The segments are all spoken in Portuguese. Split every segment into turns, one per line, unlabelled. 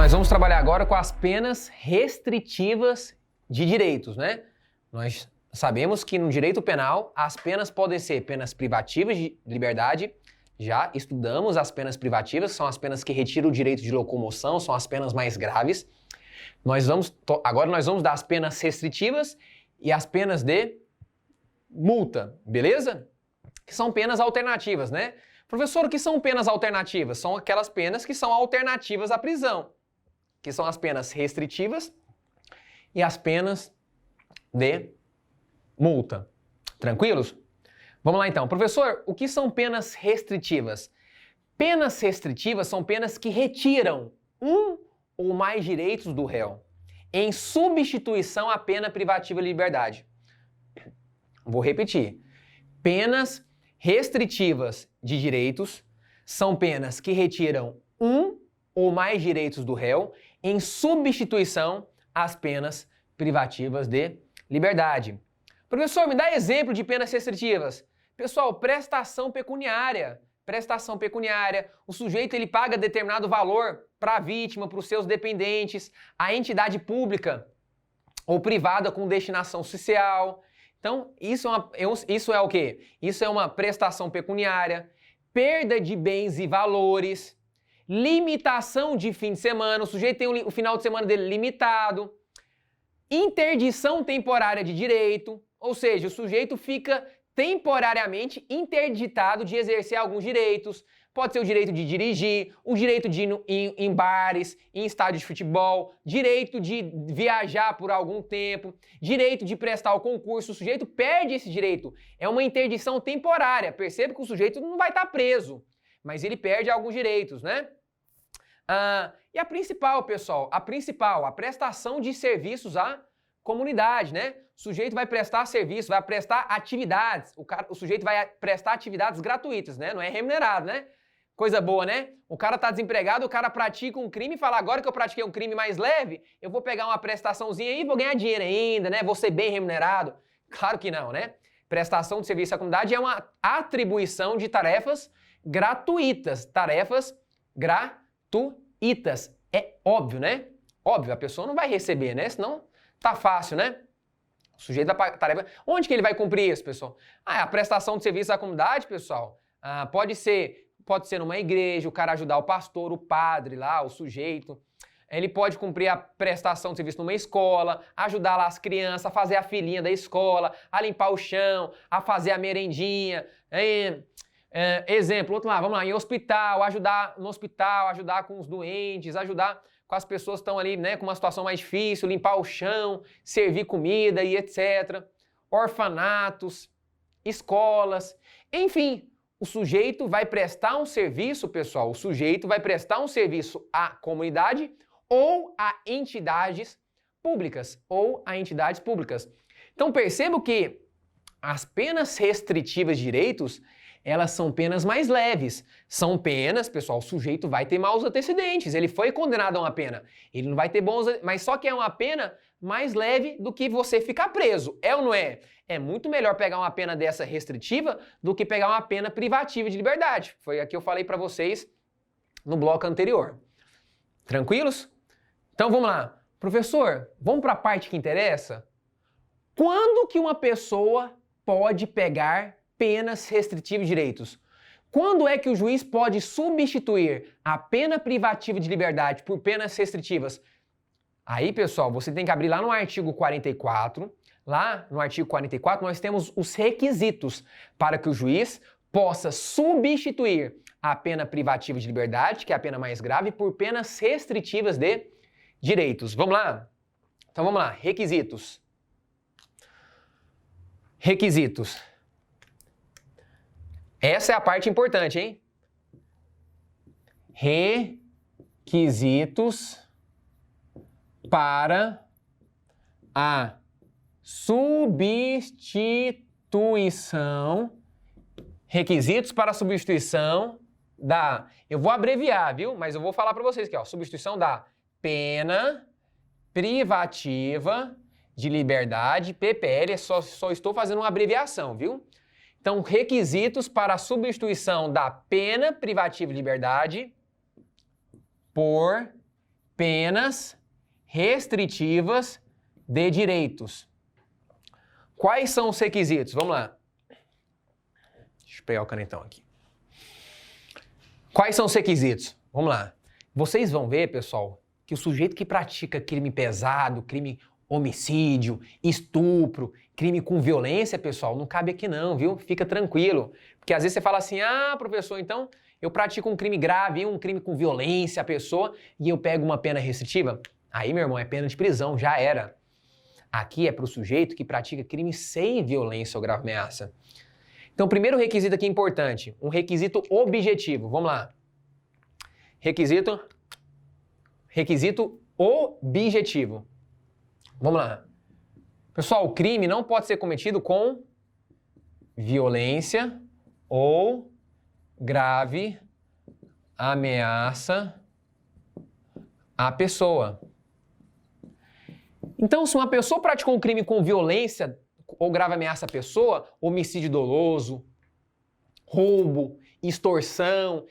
Nós vamos trabalhar agora com as penas restritivas de direitos, né? Nós sabemos que no direito penal as penas podem ser penas privativas de liberdade. Já estudamos as penas privativas, são as penas que retiram o direito de locomoção, são as penas mais graves. Agora nós vamos dar as penas restritivas e as penas de multa, beleza? Que são penas alternativas, né? Professor, o que são penas alternativas? São aquelas penas que são alternativas à prisão, que são as penas restritivas e as penas de multa. Tranquilos? Vamos lá então. Professor, o que são penas restritivas? Penas restritivas são penas que retiram um ou mais direitos do réu, em substituição à pena privativa de liberdade. Vou repetir. Penas restritivas de direitos são penas que retiram um ou mais direitos do réu em substituição às penas privativas de liberdade. Professor, me dá exemplo de penas restritivas. Pessoal, prestação pecuniária. Prestação pecuniária, o sujeito ele paga determinado valor para a vítima, para os seus dependentes, a entidade pública ou privada com destinação social. Então, isso é o quê? Isso é uma prestação pecuniária, perda de bens e valores, limitação de fim de semana, o sujeito tem o final de semana dele limitado, interdição temporária de direito, ou seja, o sujeito fica temporariamente interditado de exercer alguns direitos. Pode ser o direito de dirigir, o direito de ir em bares, em estádios de futebol, direito de viajar por algum tempo, direito de prestar o concurso. O sujeito perde esse direito. É uma interdição temporária. Perceba que o sujeito não vai estar preso, mas ele perde alguns direitos, né? E a principal, pessoal, a prestação de serviços à comunidade, né? O sujeito vai prestar serviço, vai prestar atividades. O sujeito vai prestar atividades gratuitas, né? Não é remunerado, né? Coisa boa, né? O cara tá desempregado, o cara pratica um crime e fala, agora que eu pratiquei um crime mais leve, eu vou pegar uma prestaçãozinha aí e vou ganhar dinheiro ainda, né? Vou ser bem remunerado. Claro que não, né? Prestação de serviço à comunidade é uma atribuição de tarefas gratuitas. Tarefas gratuitas. É óbvio, né? Óbvio, a pessoa não vai receber, né? Senão tá fácil, né? O sujeito da tarefa. Onde que ele vai cumprir isso, pessoal? A prestação de serviço à comunidade, pessoal, pode ser numa igreja, o cara ajudar o pastor, o padre lá, o sujeito. Ele pode cumprir a prestação de serviço numa escola, ajudar lá as crianças a fazer a filinha da escola, a limpar o chão, a fazer a merendinha. Exemplo, outro lá, vamos lá, em hospital, ajudar no hospital, ajudar com os doentes, ajudar com as pessoas que estão ali, né, com uma situação mais difícil, limpar o chão, servir comida e etc. Orfanatos, escolas, enfim, o sujeito vai prestar um serviço, pessoal, o sujeito vai prestar um serviço à comunidade ou a entidades públicas, Então perceba que as penas restritivas de direitos, elas são penas mais leves. São penas, pessoal, o sujeito vai ter maus antecedentes. Ele foi condenado a uma pena. Ele não vai ter bons... Mas só que é uma pena mais leve do que você ficar preso. É ou não é? É muito melhor pegar uma pena dessa restritiva do que pegar uma pena privativa de liberdade. Foi a que eu falei para vocês no bloco anterior. Tranquilos? Então vamos lá. Professor, vamos para a parte que interessa? Quando que uma pessoa pode pegar penas restritivas de direitos? Quando é que o juiz pode substituir a pena privativa de liberdade por penas restritivas? Aí, pessoal, você tem que abrir lá no artigo 44. Lá no artigo 44 nós temos os requisitos para que o juiz possa substituir a pena privativa de liberdade, que é a pena mais grave, por penas restritivas de direitos. Vamos lá? Então vamos lá, requisitos. Requisitos. Essa é a parte importante, hein? Requisitos para a substituição. Requisitos para a substituição da... Eu vou abreviar, viu? Mas eu vou falar para vocês aqui, ó. Substituição da pena privativa de liberdade, PPL, só estou fazendo uma abreviação, viu? Então, requisitos para a substituição da pena privativa de liberdade por penas restritivas de direitos. Quais são os requisitos? Vamos lá. Deixa eu pegar o canetão aqui. Quais são os requisitos? Vamos lá. Vocês vão ver, pessoal, que o sujeito que pratica crime pesado, crime homicídio, estupro, crime com violência, pessoal, não cabe aqui não, viu? Fica tranquilo. Porque às vezes você fala assim, ah, professor, então eu pratico um crime grave, um crime com violência à pessoa, e eu pego uma pena restritiva. Aí, meu irmão, é pena de prisão, já era. Aqui é para o sujeito que pratica crime sem violência ou grave ameaça. Então, o primeiro requisito aqui importante, um requisito objetivo. Vamos lá. Requisito objetivo. Vamos lá. Pessoal, o crime não pode ser cometido com violência ou grave ameaça à pessoa. Então, se uma pessoa praticou um crime com violência ou grave ameaça à pessoa, homicídio doloso, roubo, extorsão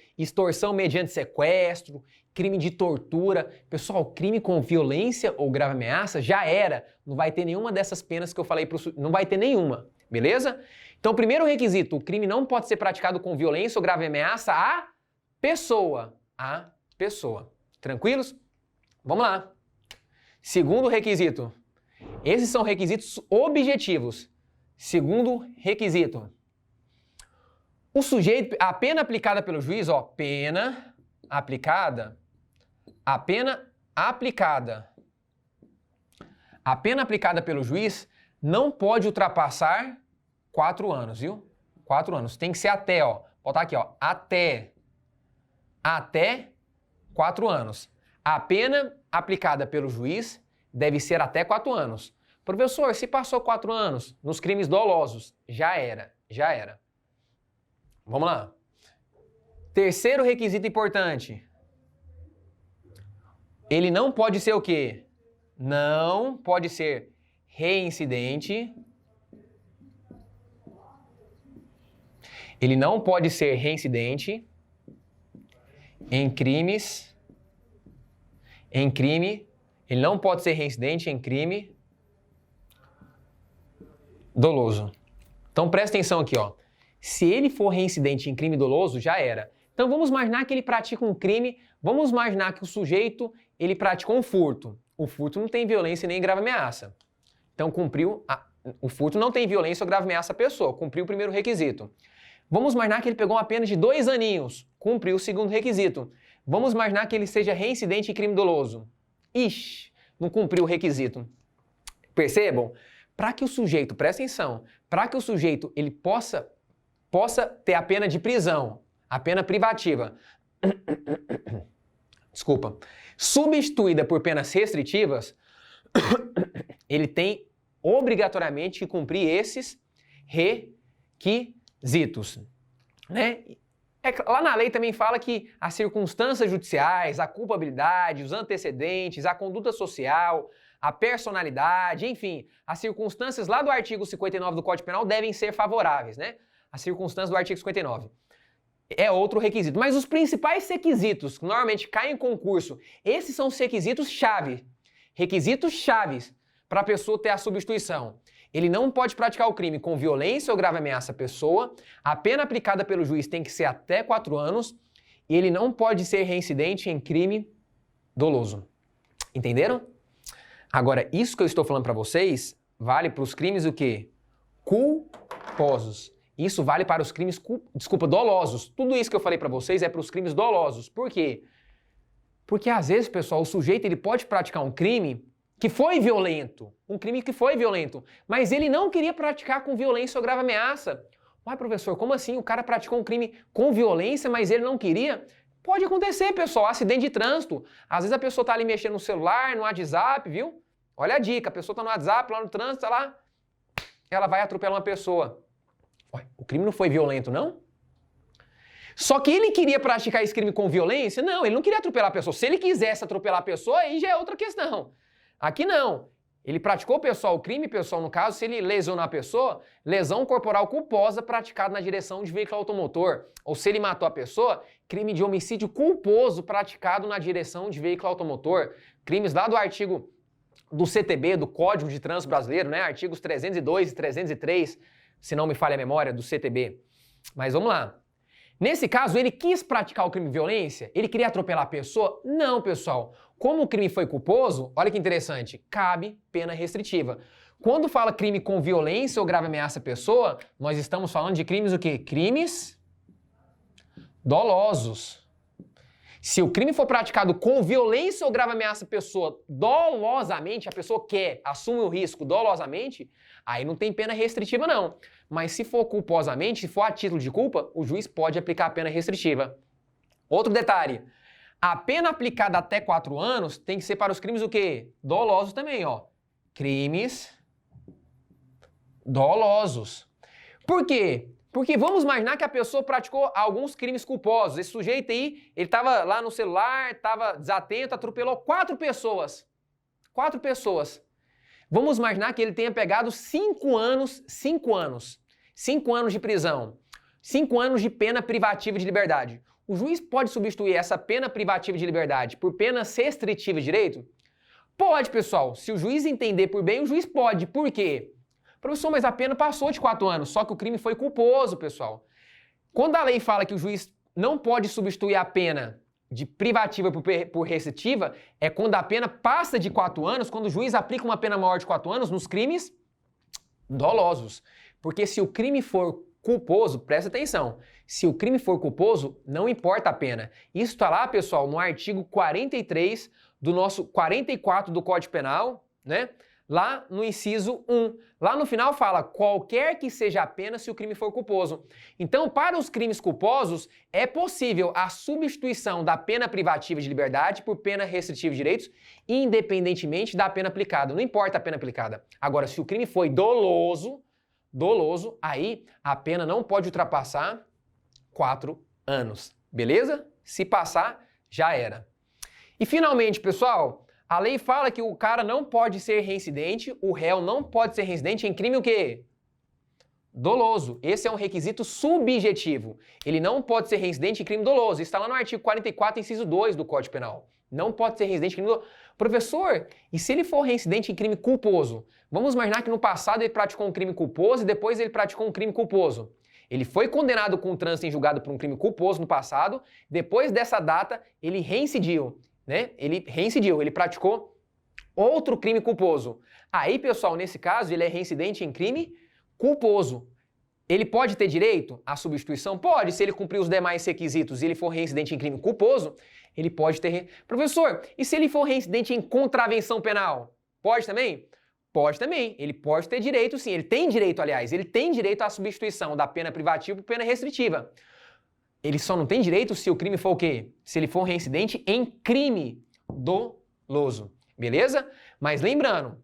mediante sequestro, crime de tortura. Pessoal, crime com violência ou grave ameaça já era. Não vai ter nenhuma dessas penas que eu falei, não vai ter nenhuma, beleza? Então, primeiro requisito, o crime não pode ser praticado com violência ou grave ameaça à pessoa. À pessoa. Tranquilos? Vamos lá. Segundo requisito. Esses são requisitos objetivos. Segundo requisito. O sujeito, a pena aplicada pelo juiz, ó, pena aplicada. A pena aplicada pelo juiz não pode ultrapassar 4 anos, viu? 4 anos. Tem que ser até, ó. Vou botar aqui, ó. Até 4 anos. A pena aplicada pelo juiz deve ser até 4 anos. Professor, se passou 4 anos nos crimes dolosos, já era. Vamos lá. Terceiro requisito importante. Ele não pode ser o quê? Não pode ser reincidente. Ele não pode ser reincidente em crime. Ele não pode ser reincidente em crime doloso. Então presta atenção aqui, ó. Se ele for reincidente em crime doloso, já era. Então vamos imaginar que ele pratica um crime, vamos imaginar que o sujeito, ele praticou um furto. O furto não tem violência nem grave ameaça. Então o furto não tem violência ou grave ameaça à pessoa, cumpriu o primeiro requisito. Vamos imaginar que ele pegou uma pena de 2 aninhos, cumpriu o segundo requisito. Vamos imaginar que ele seja reincidente em crime doloso. Ixi, não cumpriu o requisito. Percebam? Para que o sujeito, presta atenção, para que o sujeito ele possa ter a pena de prisão, a pena privativa, desculpa, substituída por penas restritivas, ele tem obrigatoriamente que cumprir esses requisitos, né? Lá na lei também fala que as circunstâncias judiciais, a culpabilidade, os antecedentes, a conduta social, a personalidade, enfim, as circunstâncias lá do artigo 59 do Código Penal devem ser favoráveis, né? As circunstâncias do artigo 59. É outro requisito. Mas os principais requisitos que normalmente caem em concurso, esses são os requisitos-chave. Requisitos chaves para a pessoa ter a substituição. Ele não pode praticar o crime com violência ou grave ameaça à pessoa, a pena aplicada pelo juiz tem que ser até 4 anos, e ele não pode ser reincidente em crime doloso. Entenderam? Agora, isso que eu estou falando para vocês vale para os crimes o quê? Culposos. Isso vale para os crimes, dolosos. Tudo isso que eu falei para vocês é para os crimes dolosos. Por quê? Porque às vezes, pessoal, o sujeito ele pode praticar um crime que foi violento, mas ele não queria praticar com violência ou grave ameaça. Uai, professor, como assim? O cara praticou um crime com violência, mas ele não queria? Pode acontecer, pessoal, acidente de trânsito. Às vezes a pessoa tá ali mexendo no celular, no WhatsApp, viu? Olha a dica, a pessoa tá no WhatsApp, lá no trânsito, lá, ela vai atropelar uma pessoa. Ué, o crime não foi violento, não? Só que ele queria praticar esse crime com violência? Não, ele não queria atropelar a pessoa. Se ele quisesse atropelar a pessoa, aí já é outra questão. Aqui não. Ele praticou, pessoal, o crime, pessoal, no caso, se ele lesionou a pessoa, lesão corporal culposa praticada na direção de veículo automotor. Ou se ele matou a pessoa, crime de homicídio culposo praticado na direção de veículo automotor. Crimes lá do artigo do CTB, do Código de Trânsito Brasileiro, né? Artigos 302 e 303, se não me falha a memória, do CTB. Mas vamos lá. Nesse caso, ele quis praticar o crime de violência? Ele queria atropelar a pessoa? Não, pessoal. Como o crime foi culposo, olha que interessante, cabe pena restritiva. Quando fala crime com violência ou grave ameaça à pessoa, nós estamos falando de crimes o quê? Crimes dolosos. Se o crime for praticado com violência ou grave ameaça à pessoa dolosamente, a pessoa quer, assume o risco dolosamente, aí não tem pena restritiva não. Mas se for culposamente, se for a título de culpa, o juiz pode aplicar a pena restritiva. Outro detalhe, a pena aplicada até 4 anos tem que ser para os crimes o quê? Dolosos também, ó. Crimes dolosos. Por quê? Porque vamos imaginar que a pessoa praticou alguns crimes culposos. Esse sujeito aí, ele estava lá no celular, estava desatento, atropelou 4 pessoas. 4 pessoas. Vamos imaginar que ele tenha pegado 5 anos. 5 anos de prisão. 5 anos de pena privativa de liberdade. O juiz pode substituir essa pena privativa de liberdade por pena restritiva de direito? Pode, pessoal. Se o juiz entender por bem, o juiz pode. Por quê? Professor, mas a pena passou de 4 anos, só que o crime foi culposo, pessoal. Quando a lei fala que o juiz não pode substituir a pena de privativa por restritiva, é quando a pena passa de 4 anos, quando o juiz aplica uma pena maior de 4 anos nos crimes dolosos. Porque se o crime for culposo, presta atenção, se o crime for culposo, não importa a pena. Isso está lá, pessoal, no artigo 43 do nosso 44 do Código Penal, né? Lá no inciso 1. Lá no final fala qualquer que seja a pena se o crime for culposo. Então, para os crimes culposos, é possível a substituição da pena privativa de liberdade por pena restritiva de direitos, independentemente da pena aplicada. Não importa a pena aplicada. Agora, se o crime foi doloso, aí a pena não pode ultrapassar 4 anos. Beleza? Se passar, já era. E finalmente, pessoal, a lei fala que o cara não pode ser reincidente, o réu não pode ser reincidente em crime o quê? Doloso. Esse é um requisito subjetivo. Ele não pode ser reincidente em crime doloso. Está lá no artigo 44, inciso 2 do Código Penal. Não pode ser reincidente em crime doloso. Professor, e se ele for reincidente em crime culposo? Vamos imaginar que no passado ele praticou um crime culposo e depois ele praticou um crime culposo. Ele foi condenado com trânsito em julgado por um crime culposo no passado, depois dessa data ele reincidiu. Né? Ele reincidiu, ele praticou outro crime culposo. Aí, pessoal, nesse caso, ele é reincidente em crime culposo. Ele pode ter direito à substituição? Pode, se ele cumprir os demais requisitos e ele for reincidente em crime culposo, ele pode ter... Professor, e se ele for reincidente em contravenção penal? Pode também? Pode também. Ele pode ter direito, sim. Ele tem direito, aliás, ele tem direito à substituição da pena privativa por pena restritiva. Ele só não tem direito se o crime for o quê? Se ele for reincidente em crime doloso. Beleza? Mas lembrando,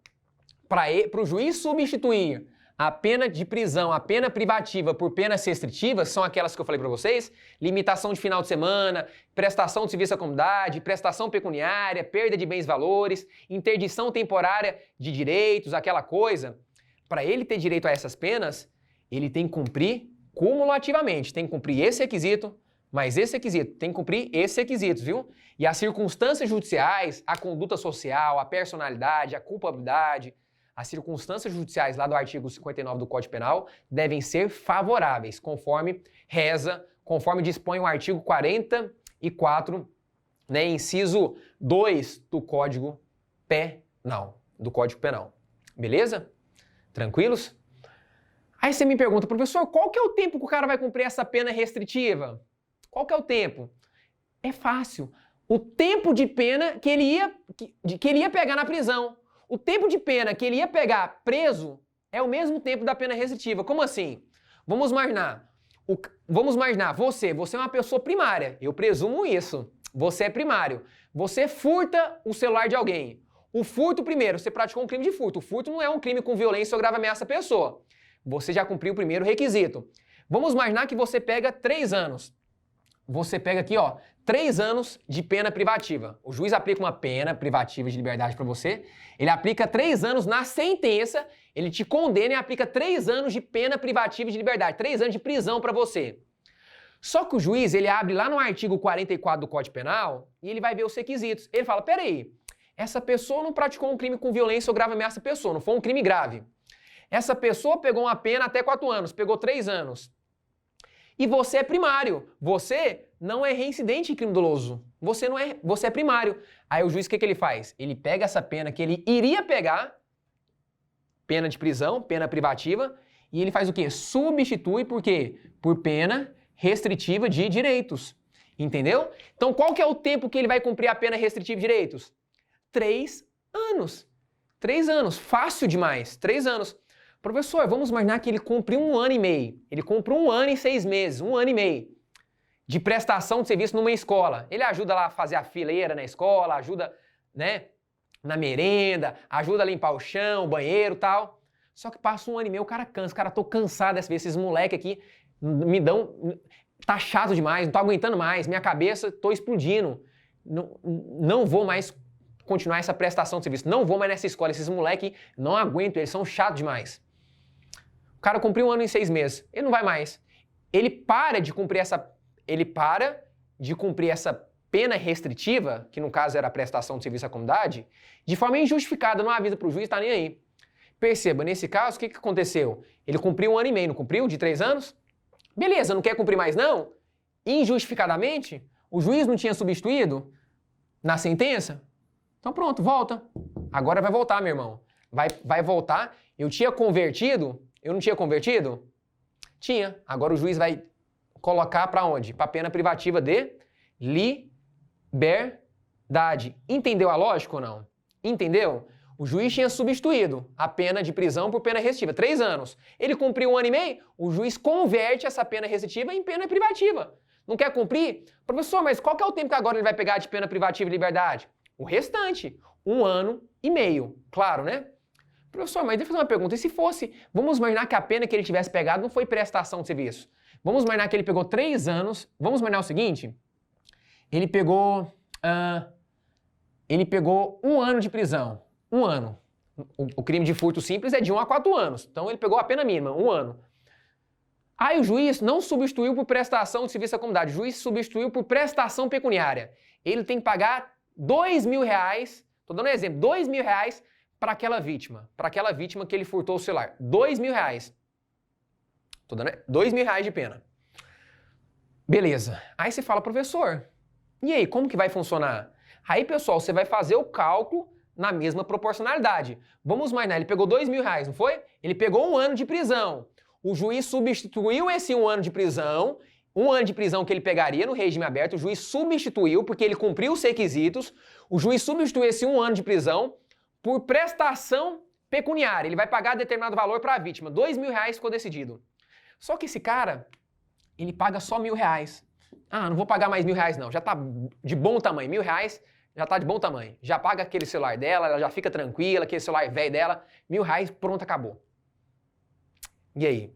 para o juiz substituir a pena de prisão, a pena privativa por penas restritivas, são aquelas que eu falei para vocês, limitação de final de semana, prestação de serviço à comunidade, prestação pecuniária, perda de bens e valores, interdição temporária de direitos, aquela coisa. Para ele ter direito a essas penas, ele tem que cumprir cumulativamente, tem que cumprir esse requisito, mas esse requisito, tem que cumprir esses requisitos, viu? E as circunstâncias judiciais, a conduta social, a personalidade, a culpabilidade, as circunstâncias judiciais lá do artigo 59 do Código Penal devem ser favoráveis, conforme reza, conforme dispõe o artigo 44, né, inciso 2 do Código Penal, Beleza? Tranquilos? Aí você me pergunta, professor, qual que é o tempo que o cara vai cumprir essa pena restritiva? Qual que é o tempo? É fácil. O tempo de pena que ele ia pegar na prisão. O tempo de pena que ele ia pegar preso é o mesmo tempo da pena restritiva. Como assim? Vamos imaginar, você é uma pessoa primária. Eu presumo isso. Você é primário. Você furta o celular de alguém. O furto, primeiro, você praticou um crime de furto. O furto não é um crime com violência ou grave ameaça à pessoa. Você já cumpriu o primeiro requisito. Vamos imaginar que você pega 3 anos. Você pega aqui, ó, 3 anos de pena privativa. O juiz aplica uma pena privativa de liberdade para você, ele aplica 3 anos na sentença, ele te condena e aplica 3 anos de pena privativa de liberdade, 3 anos de prisão para você. Só que o juiz, ele abre lá no artigo 44 do Código Penal e ele vai ver os requisitos. Ele fala, peraí, essa pessoa não praticou um crime com violência ou grave ameaça à pessoa, não foi um crime grave. Essa pessoa pegou uma pena até 4 anos, pegou 3 anos. E você é primário, você não é reincidente em crime doloso, você é primário. Aí o juiz, o que ele faz? Ele pega essa pena que ele iria pegar, pena de prisão, pena privativa, e ele faz o quê? Substitui por quê? Por pena restritiva de direitos, entendeu? Então qual que é o tempo que ele vai cumprir a pena restritiva de direitos? 3 anos. 3 anos, fácil demais, 3 anos. Professor, vamos imaginar que ele cumpre 1 ano e meio. Ele cumpre 1 ano e 6 meses, 1 ano e meio de prestação de serviço numa escola. Ele ajuda lá a fazer a fileira na escola, ajuda, né, na merenda, ajuda a limpar o chão, o banheiro e tal. Só que passa 1 ano e meio, o cara cansa. Cara, tô cansado dessa vez, esses moleques aqui me dão... Tá chato demais, não tô aguentando mais, minha cabeça, tô explodindo. Não vou mais continuar essa prestação de serviço, não vou mais nessa escola, esses moleques não aguento, eles são chatos demais. O cara cumpriu 1 ano e 6 meses, ele não vai mais. Ele para de cumprir essa pena restritiva, que no caso era a prestação de serviço à comunidade, de forma injustificada, não avisa para o juiz, tá nem aí. Perceba, nesse caso, o que aconteceu? Ele cumpriu 1 ano e meio, não cumpriu? De 3 anos? Beleza, não quer cumprir mais não? Injustificadamente? O juiz não tinha substituído na sentença? Então pronto, volta. Agora vai voltar, meu irmão. Vai voltar. Eu tinha convertido? Eu não tinha convertido? Tinha. Agora o juiz vai colocar para onde? Para pena privativa de liberdade. Entendeu a lógica ou não? Entendeu? O juiz tinha substituído a pena de prisão por pena restritiva, 3 anos. Ele cumpriu 1 ano e meio, o juiz converte essa pena restritiva em pena privativa. Não quer cumprir? Professor, mas qual que é o tempo que agora ele vai pegar de pena privativa de liberdade? O restante, 1 ano e meio. Claro, né? Professor, mas deixa eu fazer uma pergunta. E se fosse, vamos imaginar que a pena que ele tivesse pegado não foi prestação de serviço. Vamos imaginar que ele pegou 3 anos. Vamos imaginar o seguinte. Ele pegou 1 ano de prisão. 1 ano. O crime de furto simples é de 1 a 4 anos. Então ele pegou a pena mínima, 1 ano. Aí o juiz não substituiu por prestação de serviço à comunidade. O juiz substituiu por prestação pecuniária. Ele tem que pagar R$2.000, estou dando um exemplo, R$2.000 para aquela vítima que ele furtou o celular. R$2.000. Estou dando R$2.000 de pena. Beleza. Aí você fala, professor, e aí, como que vai funcionar? Aí, pessoal, você vai fazer o cálculo na mesma proporcionalidade. Vamos imaginar, ele pegou R$2.000, não foi? Ele pegou 1 ano de prisão. O juiz substituiu esse 1 ano de prisão, 1 ano de prisão que ele pegaria no regime aberto, o juiz substituiu, porque ele cumpriu os requisitos, o juiz substituiu esse 1 ano de prisão por prestação pecuniária. Ele vai pagar determinado valor para a vítima. R$2.000 ficou decidido. Só que esse cara, ele paga só R$1.000. Ah, não vou pagar mais R$1.000 não, já tá de bom tamanho, R$1.000 já tá de bom tamanho. Já paga aquele celular dela, ela já fica tranquila, aquele celular velho dela, R$1.000, pronto, acabou. E aí?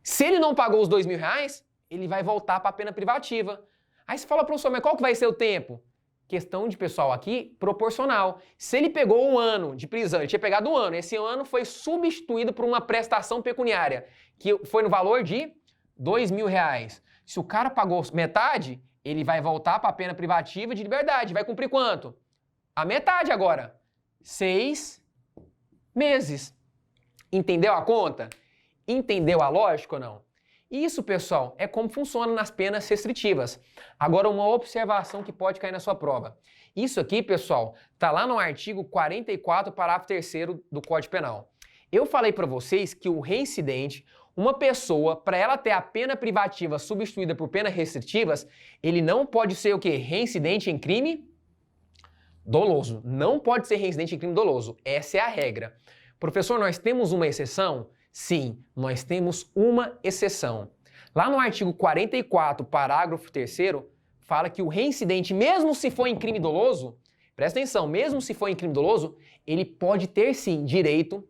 Se ele não pagou os R$2.000, ele vai voltar para a pena privativa. Aí você fala, professor, mas qual que vai ser o tempo? Questão de, pessoal, aqui, proporcional. Se ele pegou 1 ano de prisão, ele tinha pegado 1 ano, esse ano foi substituído por uma prestação pecuniária, que foi no valor de R$2.000. Se o cara pagou metade, ele vai voltar para a pena privativa de liberdade. Vai cumprir quanto? A metade agora. 6 meses. Entendeu a conta? Entendeu a lógica ou não? Isso, pessoal, é como funciona nas penas restritivas. Agora, uma observação que pode cair na sua prova. Isso aqui, pessoal, está lá no artigo 44, parágrafo 3º do Código Penal. Eu falei para vocês que o reincidente, uma pessoa, para ela ter a pena privativa substituída por penas restritivas, ele não pode ser o quê? Reincidente em crime doloso. Não pode ser reincidente em crime doloso. Essa é a regra. Professor, nós temos uma exceção? Sim, nós temos uma exceção. Lá no artigo 44, parágrafo 3º, fala que o reincidente, mesmo se for em crime doloso, presta atenção, mesmo se for em crime doloso, ele pode ter sim direito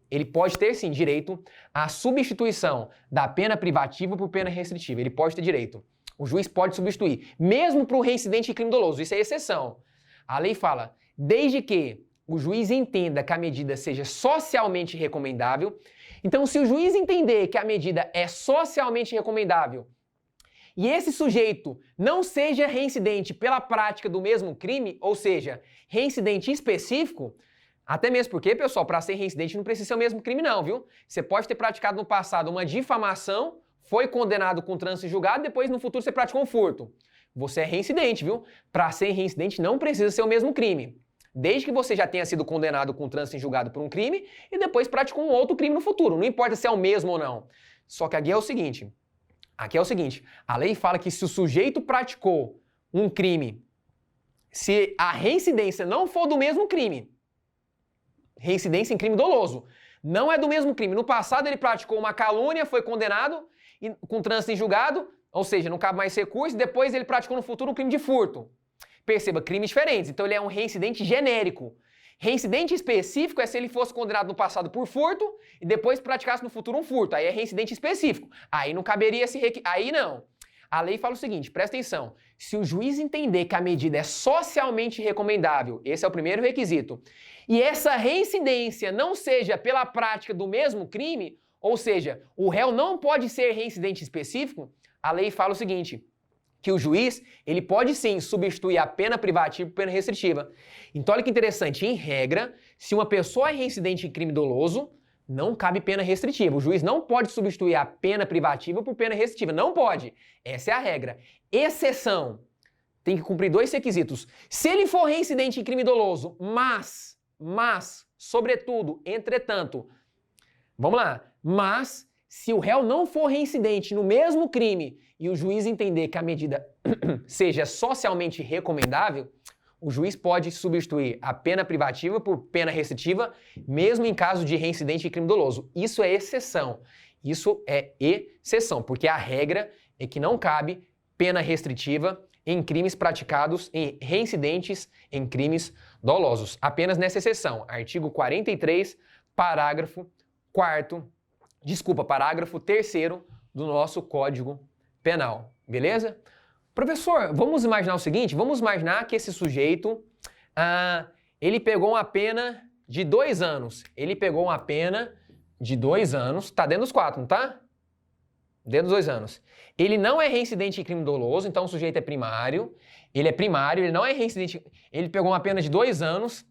à substituição da pena privativa por pena restritiva. Ele pode ter direito. O juiz pode substituir, mesmo para o reincidente em crime doloso. Isso é exceção. A lei fala, desde que o juiz entenda que a medida seja socialmente recomendável. Então, se o juiz entender que a medida é socialmente recomendável e esse sujeito não seja reincidente pela prática do mesmo crime, ou seja, reincidente específico, até mesmo porque, pessoal, para ser reincidente não precisa ser o mesmo crime não, viu? Você pode ter praticado no passado uma difamação, foi condenado com trânsito em julgado, depois no futuro você praticou um furto. Você é reincidente, viu? Para ser reincidente não precisa ser o mesmo crime. Desde que você já tenha sido condenado com trânsito em julgado por um crime e depois praticou um outro crime no futuro. Não importa se é o mesmo ou não. Só que aqui é o seguinte, a lei fala que se o sujeito praticou um crime, se a reincidência não for do mesmo crime, reincidência em crime doloso, não é do mesmo crime. No passado ele praticou uma calúnia, foi condenado com trânsito em julgado, ou seja, não cabe mais recurso, e depois ele praticou no futuro um crime de furto. Perceba, crimes diferentes. Então ele é um reincidente genérico. Reincidente específico é se ele fosse condenado no passado por furto e depois praticasse no futuro um furto. Aí é reincidente específico. Aí não caberia esse requisito. Aí não. A lei fala o seguinte, presta atenção. Se o juiz entender que a medida é socialmente recomendável, esse é o primeiro requisito, e essa reincidência não seja pela prática do mesmo crime, ou seja, o réu não pode ser reincidente específico, a lei fala o seguinte, que o juiz, ele pode sim substituir a pena privativa por pena restritiva. Então olha que interessante, em regra, se uma pessoa é reincidente em crime doloso, não cabe pena restritiva. O juiz não pode substituir a pena privativa por pena restritiva. Não pode. Essa é a regra. Exceção. Tem que cumprir dois requisitos. Se ele for reincidente em crime doloso, mas, sobretudo, entretanto, vamos lá, mas se o réu não for reincidente no mesmo crime e o juiz entender que a medida seja socialmente recomendável, o juiz pode substituir a pena privativa por pena restritiva, mesmo em caso de reincidente em crime doloso. Isso é exceção. Isso é exceção, porque a regra é que não cabe pena restritiva em crimes praticados em reincidentes em crimes dolosos. Apenas nessa exceção. Artigo 43, parágrafo 3º do nosso Código Penal. Beleza? Professor, vamos imaginar o seguinte, vamos imaginar que esse sujeito, ele pegou uma pena de 2 anos. Ele pegou uma pena de 2 anos, tá dentro dos 4, não tá? Dentro dos 2 anos. Ele não é reincidente em crime doloso, então o sujeito é primário. Ele é primário, ele não é reincidente. Ele pegou uma pena de 2 anos,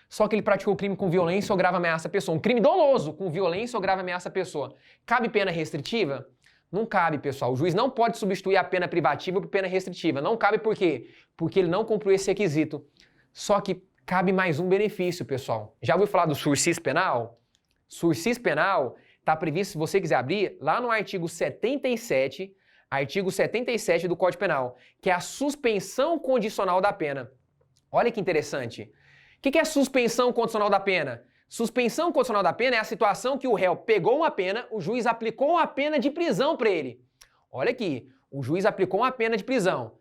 só que ele praticou crime com violência ou grave ameaça à pessoa. Um crime doloso com violência ou grave ameaça à pessoa. Cabe pena restritiva? Não cabe, pessoal. O juiz não pode substituir a pena privativa por pena restritiva. Não cabe por quê? Porque ele não cumpriu esse requisito. Só que cabe mais um benefício, pessoal. Já ouviu falar do sursis penal? Sursis penal está previsto, se você quiser abrir, lá no artigo 77 do Código Penal, que é a suspensão condicional da pena. Olha que interessante. O que é a suspensão condicional da pena? Suspensão condicional da pena é a situação que o réu pegou uma pena, o juiz aplicou uma pena de prisão para ele. Olha aqui, o juiz aplicou uma pena de prisão.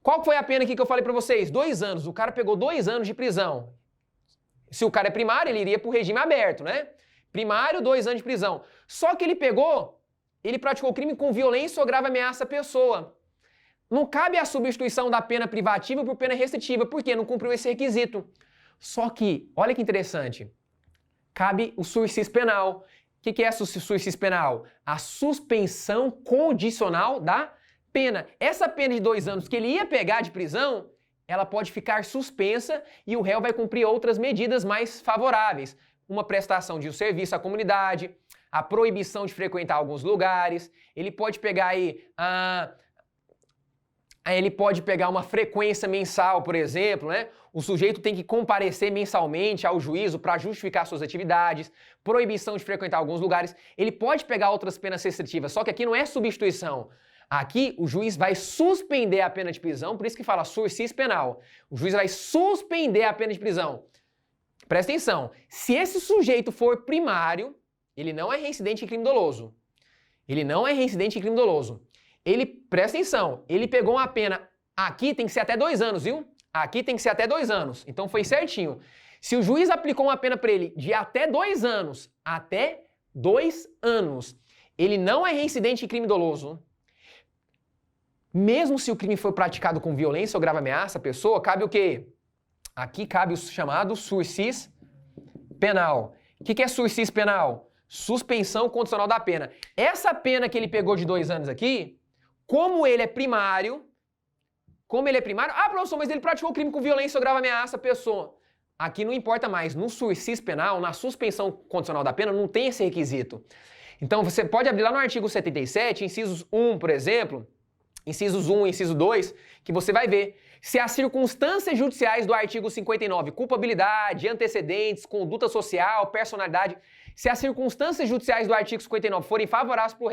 Qual foi a pena aqui que eu falei para vocês? 2 anos. O cara pegou 2 anos de prisão. Se o cara é primário, ele iria para o regime aberto, né? Primário, 2 anos de prisão. Só que ele praticou crime com violência ou grave ameaça à pessoa. Não cabe a substituição da pena privativa por pena restritiva, porque não cumpriu esse requisito. Só que, olha que interessante, cabe o sursis penal. O que é o sursis penal? A suspensão condicional da pena. Essa pena de 2 anos que ele ia pegar de prisão, ela pode ficar suspensa e o réu vai cumprir outras medidas mais favoráveis. Uma prestação de um serviço à comunidade, a proibição de frequentar alguns lugares, ele pode pegar aí ele pode pegar uma frequência mensal, por exemplo, né? O sujeito tem que comparecer mensalmente ao juízo para justificar suas atividades, proibição de frequentar alguns lugares. Ele pode pegar outras penas restritivas, só que aqui não é substituição. Aqui o juiz vai suspender a pena de prisão, por isso que fala sursis penal. O juiz vai suspender a pena de prisão. Presta atenção, se esse sujeito for primário, ele não é reincidente em crime doloso. Ele não é reincidente em crime doloso. Presta atenção, ele pegou uma pena, aqui tem que ser até 2 anos, viu? Aqui tem que ser até 2 anos, então foi certinho. Se o juiz aplicou uma pena para ele de até 2 anos, ele não é reincidente em crime doloso. Mesmo se o crime for praticado com violência ou grave ameaça à pessoa, cabe o quê? Aqui cabe o chamado sursis penal. O que é sursis penal? Suspensão condicional da pena. Essa pena que ele pegou de 2 anos aqui, como ele é primário, professor, mas ele praticou crime com violência ou grave ameaça à pessoa. Aqui não importa mais, no sursis penal, na suspensão condicional da pena, não tem esse requisito. Então você pode abrir lá no artigo 77, incisos 1, por exemplo, incisos 1 e inciso 2, que você vai ver se as circunstâncias judiciais do artigo 59, culpabilidade, antecedentes, conduta social, personalidade, se as circunstâncias judiciais do artigo 59 forem favoráveis para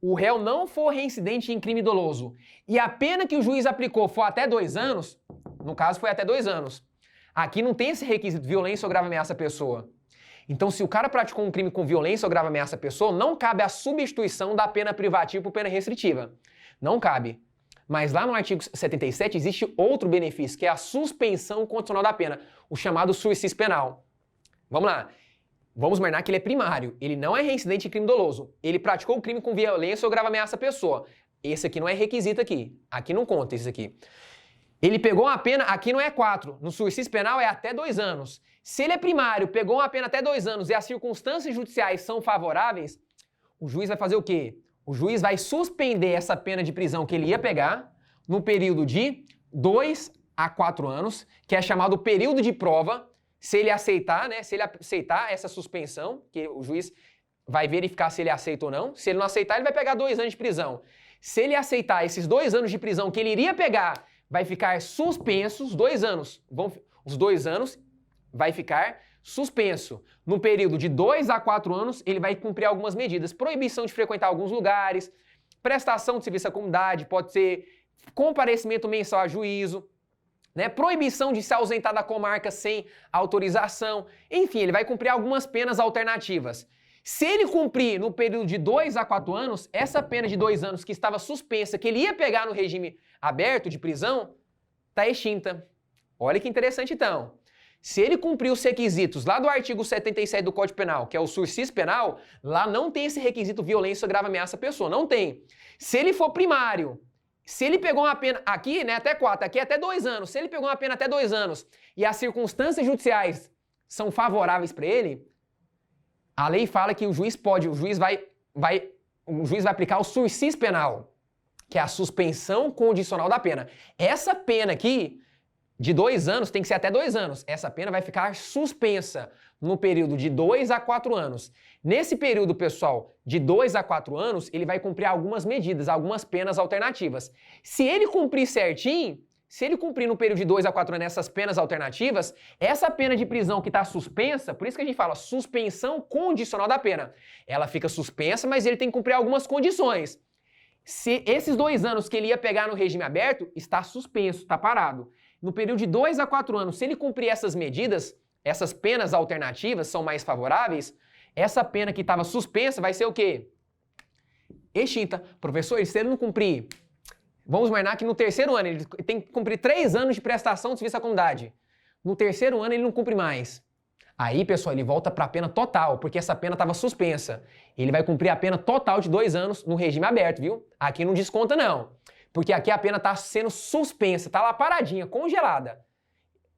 o réu não for reincidente em crime doloso e a pena que o juiz aplicou for até 2 anos, no caso foi até 2 anos, aqui não tem esse requisito, violência ou grave ameaça à pessoa. Então, se o cara praticou um crime com violência ou grave ameaça à pessoa, não cabe a substituição da pena privativa por pena restritiva. Não cabe. Mas lá no artigo 77 existe outro benefício, que é a suspensão condicional da pena, o chamado sursis penal. Vamos lá. Vamos imaginar que ele é primário, ele não é reincidente em crime doloso. Ele praticou o crime com violência ou grave ameaça à pessoa. Esse aqui não é requisito aqui. Aqui não conta isso aqui. Ele pegou uma pena, aqui não é 4, no sursis penal é até 2 anos. Se ele é primário, pegou uma pena até 2 anos e as circunstâncias judiciais são favoráveis, o juiz vai fazer o quê? O juiz vai suspender essa pena de prisão que ele ia pegar no período de 2 a 4 anos, que é chamado período de prova. Se ele aceitar, né? Se ele aceitar essa suspensão, que o juiz vai verificar se ele aceita ou não. Se ele não aceitar, ele vai pegar 2 anos de prisão. Se ele aceitar esses 2 anos de prisão que ele iria pegar, vai ficar suspensos 2 anos. Os 2 anos vai ficar suspenso. No período de 2 a 4 anos, ele vai cumprir algumas medidas. Proibição de frequentar alguns lugares, prestação de serviço à comunidade, pode ser comparecimento mensal a juízo, né? Proibição de se ausentar da comarca sem autorização. Enfim, ele vai cumprir algumas penas alternativas. Se ele cumprir no período de 2 a 4 anos, essa pena de 2 anos que estava suspensa, que ele ia pegar no regime aberto de prisão, está extinta. Olha que interessante então. Se ele cumprir os requisitos lá do artigo 77 do Código Penal, que é o sursis penal, lá não tem esse requisito violência ou grave ameaça à pessoa, não tem. Se ele for primário, se ele pegou uma pena, aqui, né, até 4, aqui até 2 anos, se ele pegou uma pena até 2 anos e as circunstâncias judiciais são favoráveis para ele, a lei fala que o juiz vai aplicar o sursis penal, que é a suspensão condicional da pena. Essa pena aqui, de 2 anos, tem que ser até 2 anos. Essa pena vai ficar suspensa no período de 2 a 4 anos. Nesse período, pessoal, de 2 a 4 anos, ele vai cumprir algumas medidas, algumas penas alternativas. Se ele cumprir certinho, se ele cumprir no período de 2 a 4 anos essas penas alternativas, essa pena de prisão que está suspensa, por isso que a gente fala suspensão condicional da pena. Ela fica suspensa, mas ele tem que cumprir algumas condições. Se esses 2 anos que ele ia pegar no regime aberto, está suspenso, está parado. No período de 2 a 4 anos, se ele cumprir essas medidas, essas penas alternativas são mais favoráveis, essa pena que estava suspensa vai ser o quê? Extinta. Professor, se ele não cumprir, vamos imaginar que no 3º ano ele tem que cumprir 3 anos de prestação de serviço à comunidade. No 3º ano ele não cumpre mais. Aí, pessoal, ele volta para a pena total, porque essa pena estava suspensa. Ele vai cumprir a pena total de 2 anos no regime aberto, viu? Aqui não desconta, não. Porque aqui a pena está sendo suspensa, está lá paradinha, congelada.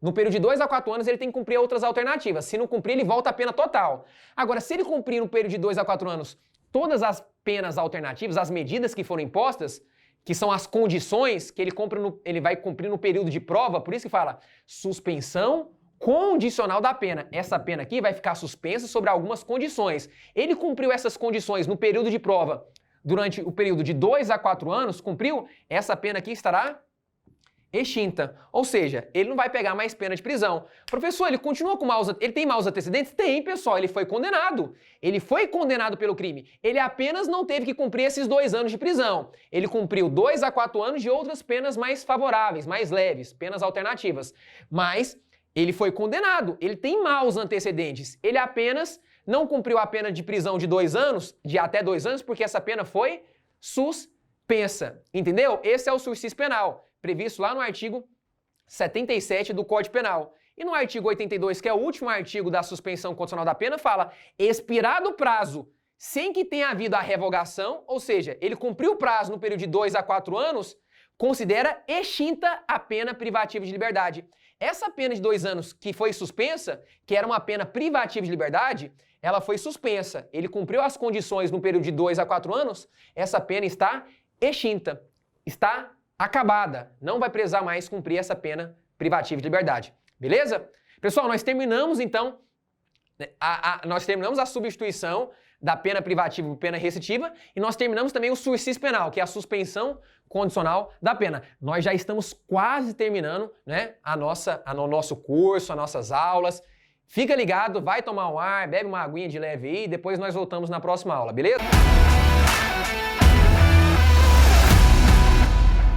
No período de 2 a 4 anos ele tem que cumprir outras alternativas. Se não cumprir, ele volta à pena total. Agora, se ele cumprir no período de 2 a 4 anos todas as penas alternativas, as medidas que foram impostas, que são as condições que ele vai cumprir no período de prova, por isso que fala suspensão condicional da pena. Essa pena aqui vai ficar suspensa sobre algumas condições. Ele cumpriu essas condições no período de prova durante o período de 2 a 4 anos, cumpriu, essa pena aqui estará extinta. Ou seja, ele não vai pegar mais pena de prisão. Professor, ele continua com ele tem maus antecedentes? Tem, pessoal, ele foi condenado. Ele foi condenado pelo crime. Ele apenas não teve que cumprir esses 2 anos de prisão. Ele cumpriu 2 a 4 anos de outras penas mais favoráveis, mais leves, penas alternativas. Mas ele foi condenado, ele tem maus antecedentes. Ele apenas não cumpriu a pena de prisão de 2 anos, de até 2 anos, porque essa pena foi suspensa. Entendeu? Esse é o sursis penal, previsto lá no artigo 77 do Código Penal. E no artigo 82, que é o último artigo da suspensão condicional da pena, fala: expirado o prazo sem que tenha havido a revogação, ou seja, ele cumpriu o prazo no período de 2 a 4 anos, considera extinta a pena privativa de liberdade. Essa pena de 2 anos que foi suspensa, que era uma pena privativa de liberdade, ela foi suspensa. Ele cumpriu as condições no período de 2 a 4 anos, essa pena está extinta, está acabada. Não vai precisar mais cumprir essa pena privativa de liberdade. Beleza? Pessoal, nós terminamos então, a substituição da pena privativa por pena restritiva e nós terminamos também o sursis penal, que é a suspensão condicional da pena. Nós já estamos quase terminando, né, o nosso curso, as nossas aulas. Fica ligado, vai tomar um ar, bebe uma aguinha de leve aí e depois nós voltamos na próxima aula, beleza?